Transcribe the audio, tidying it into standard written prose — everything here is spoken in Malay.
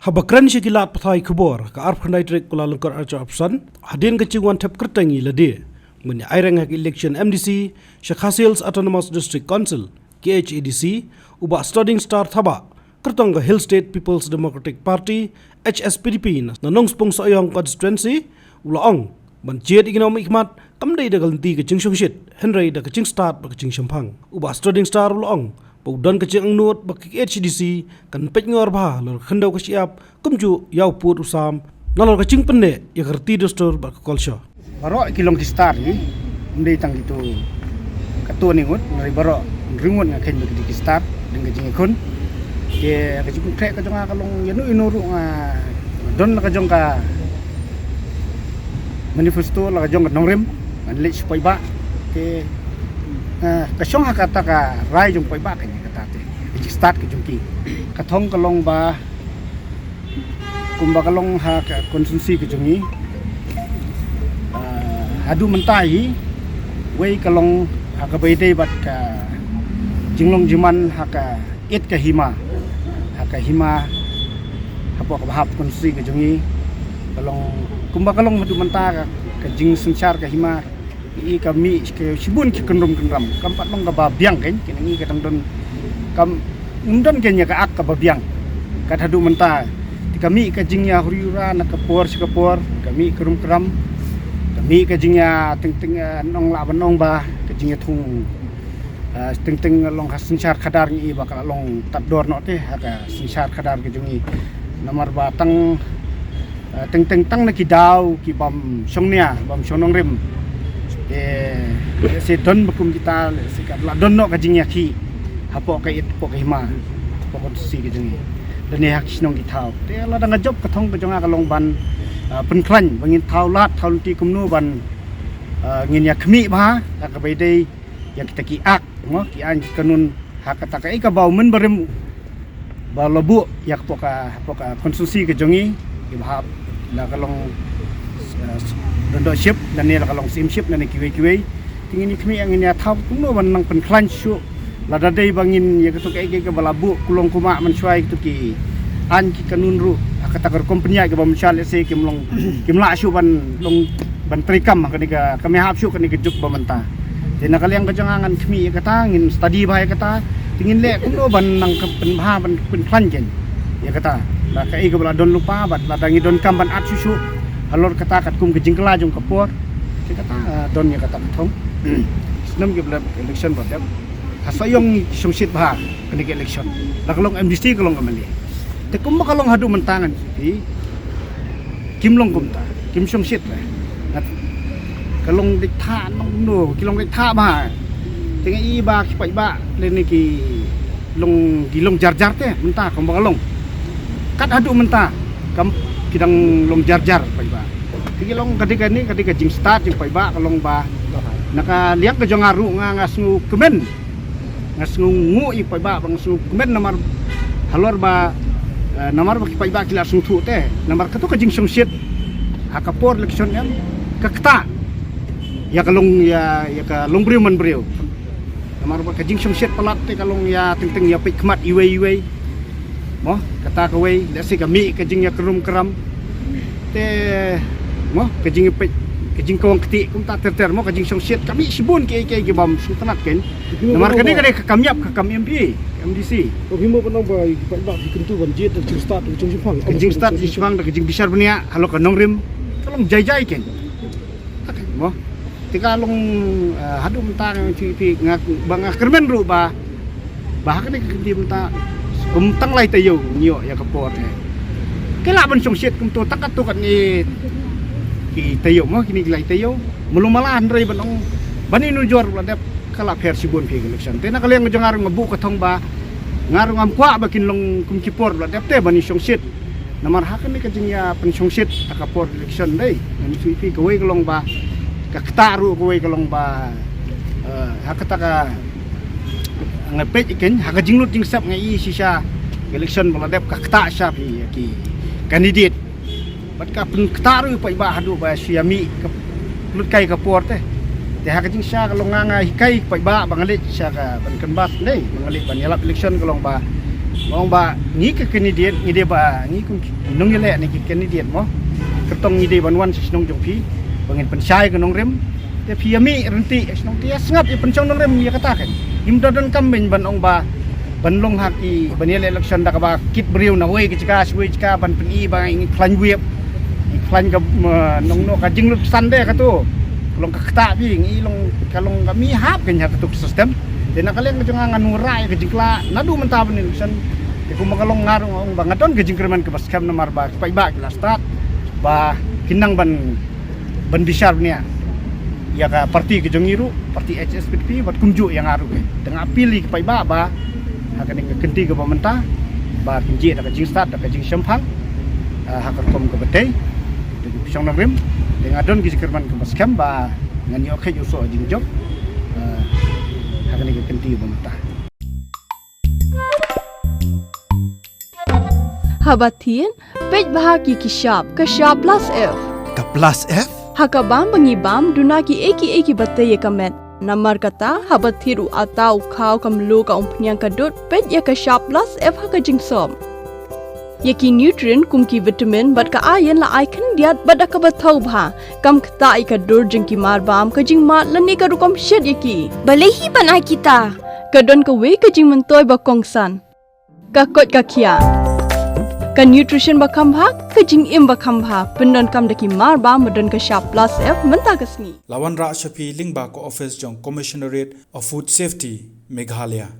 Habakran Shikilat Pathai Kubor, ka Arphanai Trek Kuala Lumpur Archer Option, Hadin Kachingwan Tap Kertangi Lade, when the Irangak election MDC, Shakhasil's Autonomous District Council, KHEDC, Uba Studying Star Thaba, Kertonga Hill State People's Democratic Party, HSPDP, Nanongspong Soyong Constituency, Ulaong, Ban Jed Economic Mat, Kamday the Galanti Kaching Shit, Henry the Kaching Start Bakaching Shampang, Uba Studying Star Ulaong. Pagdan kecil ang nuot bagi HDC kan petngor bah lor khendau ke siap kumju yau put usam nalor kecing pende ya kerti dostor bak kolsha baro kilong ki star ni ndai tang itu katua ni ngut ngari baro ringun ngaken bagi ki star dengan jing ikun ke kecing krek ka jonga kalong yanu inuru nga don la ka jong ka manifesto la ka jong nongrim an le supaya ba ke kasong hakata ka rai jong pai ba kanya kata te start ke jongki kathong kalong ba kumba kalong ha ka konsumsi ke jongi hadu mentai wei kalong ha ka baidei bat ka jinglong jiman ha ka it ka hima hapo ka bahap konsumsi ke jongi kalong kumba kalong hadu menta ka jing sensar ka hima i kami ke sibun ke kendram kampat long ka babiang kan kini kadang don kam undon kenya ka ak ka babiang kat hadu menta kami ka jingnya huriura nak kapor sikapor kami kerum keram kami ka jingnya ting nong la banong ba ka jingnya thung ting long hasinchar khadar ni bakal long tador no te ka sinsar khadar ke jungi namar batang ting tang na ki daw ki bam songnia bam sonong rim si don bakum kita sikat la don no kajing yaki hapo kait po hima po ko si kajing dan ni hak sinong kitau te la dang job kathong ka jonga kalong ban pen klan bangin taulat taulti kumnu ban ngin ya khmi ba ka bai dei ya kita ki ak mo ki an kanun hak kata ka bau men berem ba lobu yak po ka konsumsi ka jongi ki bahap la kalong dondo ship dan ni kalong sim ship dan ni kiwe tingin ni kami angin ya thau kumno ban nang pen klan shu la dadai bangin ya ketuk ke balabu kulong kuma mensuai tu ki an ki kanun ru kata ker company ke bam chal se kimla shu ban long ban trikam ka kami hap shu kani kejuk bamenta dina kaliang kajangan kami kata ngin study bahai kata tingin le kumno ban nang pen bha ban pen klan ken ya kata la ka ke bala don lupa bat la dangi don kam ban at shu alor kata kat kum kejing kela jong kapor kata don ya kata thong senam ke bla election badap hasayong sungsit bah kini ke election la kalong MDC kalong amali te kum kalong hadu mentangan di kimlong kumta kim sungsit lah kalong dikta nong no kilong dikta bah tenga i ba ki pai ba len ki long jar-jar te mentah kum kalong kat hadu mentah kam kidang long jar-jar pai ba tigi long kadika jing start jing pai ba kalong ba naka liak ke jong aru ngasngu kemen ngasngu ngu i pai ba bang ngasngu kemen namar halor ba namar ba ki pai ba kila sung thu te namar katu ka jing song shit hakapor election em kakta ya kalong ya ka long briu man briu namar ba ka jing song shit palat te kalong ya ting ya pai kmat iwe mo kata ka wei lesi kami ka jing ya kerum keram te mo kajing pe kajing kawang keti kum ta ter mo kajing song shit kami sibun ke bam sultanat ken namar kani kami ap kami MP MDC ko himo panong ba dikentu ban jet kajing start di Jepang kajing besar benia halo kanong rim kalong jai ken mo tika long hadu mentang ti ngak bang kermen ru ba kani kenti menta tang lai tayo nyo ya kapor kela ban song shit kum to takat to kan ni ki tayo mo kini lai tayo mulumalahan rai banong bani nu jor ladap kala pher sibun phi election te na kaliang jangarong mabu kathong ba ngarong am kwa ba kinlong kum kipor ladap te bani song shit namar hakan ni kajing ya pen song shit takapor election dei ni sui phi kawai kalong ba ka ktaru kawai kalong ba hakata ka ngapet iken hakajing lut jing sap ngai sisa election ladap ka kta sha phi ki candidate bat ka pen ktaru pai ba hadu ba siami lut kai ka por te hak jing sha kalong nga hikai pai ba bangalit sha ka ban kan bas nei bangalit ban yalap election kalong ba Bang ba ni ke kandidat ni dia ba ni kun nong yele ni ke kandidat mo ketong ni dia banwan sinong jongpi bangin pensai ke nong rem te piami renti sinong dia sangat i pensong nong rem ya katakan imdodon kamben ban ong ba ban long haki ban yele election da ka ba kit briu na we ke cika suwe cika ban peni ba ingin klan wiep klan ka nong no ka jinglut sande ka tu long ka kata bi ngi long kalong kami hap ke nya tu sistem dan kalian kejangan ngurai ke jingkla nadu mentah ben election ku magalong ngarong ong bangaton ke jingkreman ke baskam nomor ba pai ba ke start ba kinang ban bisar nia ya ka parti ke jongiru parti HSPP bat kumju yang aru ke dengan pilih ke pai ba akan ke kenti ke pemerintah ba kinji da ke jing start da ke jing sempang hakar kom ke betai de pisang nabrim dengan adon ke jingkreman ke baskam ba ngani oke uso jing job akan ke kenti ke pemerintah Habatin, pej bahagi kishap plus F. Ka plus F? Hakabam bangibam dunaki eki bataya kamet. Namar kata habathiru atau kau kamlu ka umpnyang kadut pej ya kishap plus F haka jingsom. Yaki nutrient kumki vitamin bat ka ayan la icon diat bat ka bathau bha kam kata ikadur jingki marbam ka jingmat lani ka rukom shed yaki. Balehi banai kita. Kadon ka we ka jing mentoy ba kongsan. Ka kot ka kia. Ka nutrition bakam bhak ka jing im bakam bha pendon kam daki mar ba modon ka sharp plus F menta kasni Lawan Ra Shafi Lingba ko office jong Commissionerate of Food Safety Meghalaya